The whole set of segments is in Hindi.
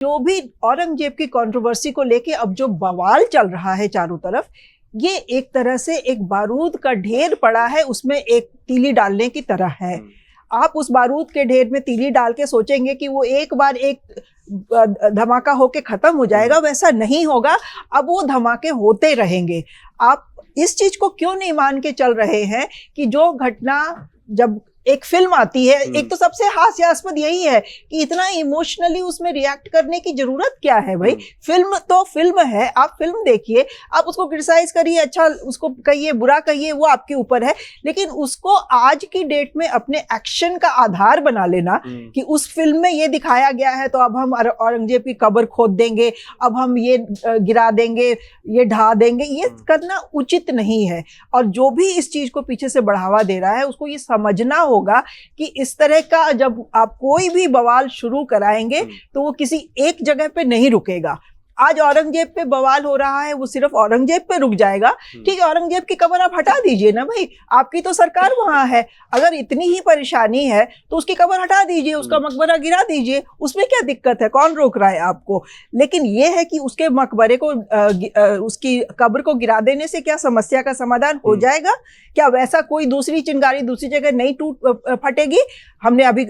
जो भी औरंगजेब की कंट्रोवर्सी को लेके अब जो बवाल चल रहा है चारों तरफ, ये एक तरह से एक बारूद का ढेर पड़ा है, उसमें एक तीली डालने की तरह है। आप उस बारूद के ढेर में तीली डाल के सोचेंगे कि वो एक बार एक धमाका होके खत्म हो जाएगा, वैसा नहीं होगा। अब वो धमाके होते रहेंगे। आप इस चीज को क्यों नहीं मान के चल रहे हैं कि जो घटना जब एक फिल्म आती है, एक तो सबसे हास्यास्पद यही है कि इतना इमोशनली उसमें रिएक्ट करने की जरूरत क्या है भाई। फिल्म तो फिल्म है, आप फिल्म देखिए, आप उसको क्रिटिसाइज करिए, अच्छा उसको कहिए, बुरा कहिए, वो आपके ऊपर है, लेकिन उसको आज की डेट में अपने एक्शन का आधार बना लेना कि उस फिल्म में ये दिखाया गया है तो अब हम औरंगजेब की कब्र खोद देंगे, अब हम ये गिरा देंगे, ये ढा देंगे, ये करना उचित नहीं है। और जो भी इस चीज को पीछे से बढ़ावा दे रहा है उसको ये समझना होगा कि इस तरह का जब आप कोई भी बवाल शुरू कराएंगे तो वो किसी एक जगह पे नहीं रुकेगा। आज औरंगजेब पे बवाल हो रहा है, वो सिर्फ औरंगजेब पे रुक जाएगा। ठीक है, औरंगजेब की कब्र आप हटा दीजिए ना भाई, आपकी तो सरकार वहां है। अगर इतनी ही परेशानी है तो उसकी कब्र हटा दीजिए, उसका मकबरा गिरा दीजिए, उसमें क्या दिक्कत है, कौन रोक रहा है आपको। लेकिन ये है कि उसके मकबरे को उसकी कब्र को गिरा देने से क्या समस्या का समाधान हो जाएगा? क्या वैसा कोई दूसरी चिंगारी दूसरी जगह नहीं फटेगी? हमने अभी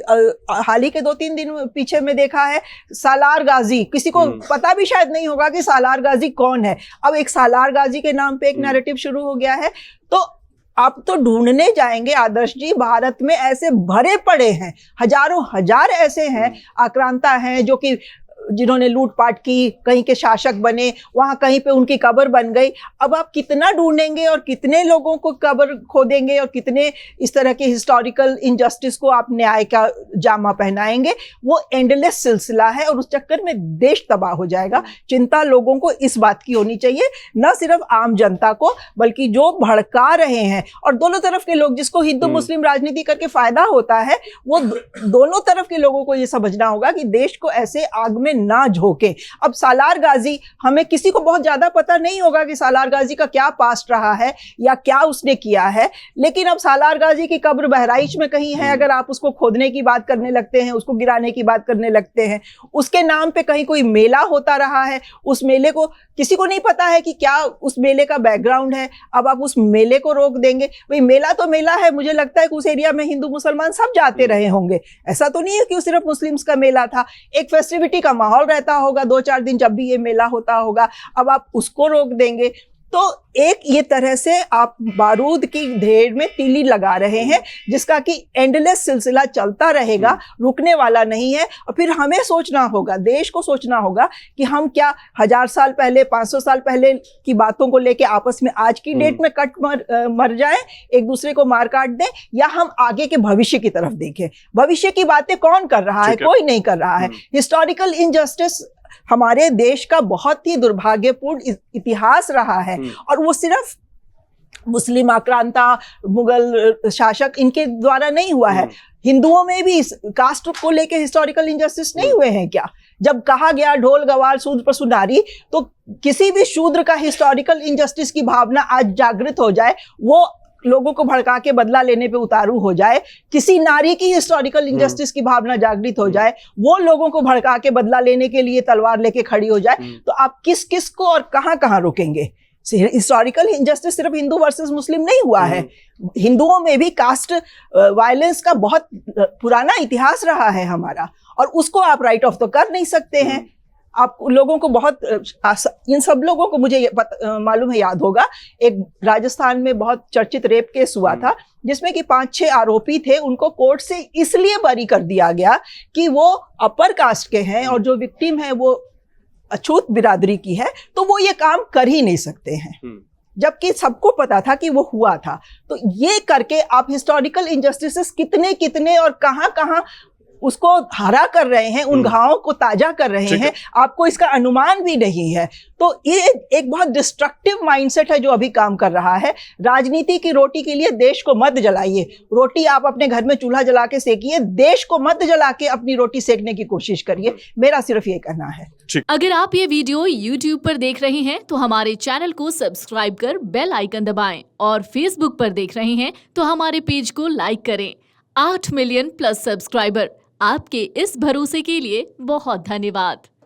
हाल ही के 2-3 दिन पीछे में देखा है, सालार गाजी, किसी को पता भी शायद नहीं होगा कि सालार गाजी कौन है। अब एक सालार गाजी के नाम पे एक नैरेटिव शुरू हो गया है। तो आप तो ढूंढने जाएंगे आदर्श जी, भारत में ऐसे भरे पड़े हैं, हजारों हजार ऐसे हैं, आक्रांता हैं जो कि जिन्होंने लूटपाट की, कहीं के शासक बने, वहां कहीं पे उनकी कब्र बन गई। अब आप कितना ढूंढेंगे और कितने लोगों को कब्र खोदेंगे और कितने इस तरह के हिस्टोरिकल इनजस्टिस को आप न्याय का जामा पहनाएंगे? वो एंडलेस सिलसिला है और उस चक्कर में देश तबाह हो जाएगा। चिंता लोगों को इस बात की होनी चाहिए, न सिर्फ आम जनता को, बल्कि जो भड़का रहे हैं और दोनों तरफ के लोग, जिसको हिंदू मुस्लिम राजनीति करके फायदा होता है, वो दोनों तरफ के लोगों को ये समझना होगा कि देश को ऐसे आग में ना झोंके। अब सालार गाजी, हमें किसी को बहुत ज्यादा पता नहीं होगा कि सालार गाजी का क्या पास्ट रहा है या क्या उसने किया है, लेकिन अब सालार गाजी की कब्र बहराइच में कहीं है, अगर आप उसको खोदने की बात करने लगते हैं, उसको गिराने की बात करने लगते हैं, उसके नाम पे कहीं कोई मेला होता रहा है, उस मेले को किसी को नहीं पता है कि क्या उस मेले का बैकग्राउंड है। अब आप उस मेले को रोक देंगे? भाई मेला तो मेला है, मुझे लगता है कि उस एरिया में हिंदू मुसलमान सब जाते रहे होंगे, ऐसा तो नहीं है कि सिर्फ मुस्लिम्स का मेला था। एक फेस्टिविटी का माहौल रहता होगा 2-4 दिन जब भी ये मेला होता होगा, अब आप उसको रोक देंगे। तो एक ये तरह से आप बारूद की ढेर में तीली लगा रहे हैं, जिसका कि एंडलेस सिलसिला चलता रहेगा, रुकने वाला नहीं है। और फिर हमें सोचना होगा, देश को सोचना होगा कि हम क्या 1000 साल पहले, 500 साल पहले की बातों को लेके आपस में आज की डेट में मर जाएं, एक दूसरे को मार काट दें, या हम आगे के भविष्य की तरफ देखें। भविष्य की बातें कौन कर रहा है? कोई नहीं कर रहा है। हिस्टोरिकल इनजस्टिस हमारे देश का बहुत ही दुर्भाग्यपूर्ण इतिहास रहा है, और वो सिर्फ मुस्लिम आक्रांता, मुगल शासक, इनके द्वारा नहीं हुआ है। हिंदुओं में भी कास्ट को लेके हिस्टोरिकल इनजस्टिस नहीं हुए हैं क्या? जब कहा गया ढोल गवार शूद्र पर सुनारी, तो किसी भी शूद्र का हिस्टोरिकल इनजस्टिस की भावना आज जागृत हो जाए, वो लोगों को भड़का के बदला लेने पे उतारू हो जाए, किसी नारी की हिस्टोरिकल इनजस्टिस की भावना जागृत हो जाए, वो लोगों को भड़का के बदला लेने के लिए तलवार लेके खड़ी हो जाए, तो आप किस किस को और कहां रोकेंगे? हिस्टोरिकल इनजस्टिस सिर्फ हिंदू वर्सेस मुस्लिम नहीं हुआ है, हिंदुओं में भी कास्ट वायलेंस का बहुत पुराना इतिहास रहा है हमारा, और उसको आप राइट ऑफ तो कर नहीं सकते हैं। आप लोगों को बहुत, इन सब लोगों को मुझे मालूम है, याद होगा, एक राजस्थान में बहुत चर्चित रेप केस हुआ था, जिसमें कि 5-6 आरोपी थे, उनको कोर्ट से इसलिए बरी कर दिया गया कि वो अपर कास्ट के हैं और जो विक्टिम है वो अछूत बिरादरी की है, तो वो ये काम कर ही नहीं सकते हैं, जबकि सबको पता था कि वो हुआ था। तो ये करके आप हिस्टोरिकल इनजस्टिसेस कितने और कहां उसको हरा कर रहे हैं, उन घावों को ताजा कर रहे हैं, आपको इसका अनुमान भी नहीं है। तो ये एक बहुत डिस्ट्रक्टिव माइंडसेट है जो अभी काम कर रहा है। राजनीति की रोटी के लिए देश को मत जलाइए, रोटी आप अपने घर में चूल्हा जला के सेकिए, देश को मत जला के अपनी रोटी सेकने की कोशिश करिए। मेरा सिर्फ ये कहना है। अगर आप ये वीडियो YouTube पर देख रहे हैं तो हमारे चैनल को सब्सक्राइब कर बेल आइकन दबाएं, और Facebook पर देख रहे हैं तो हमारे पेज को लाइक करें। 8 मिलियन प्लस सब्सक्राइबर, आपके इस भरोसे के लिए बहुत धन्यवाद।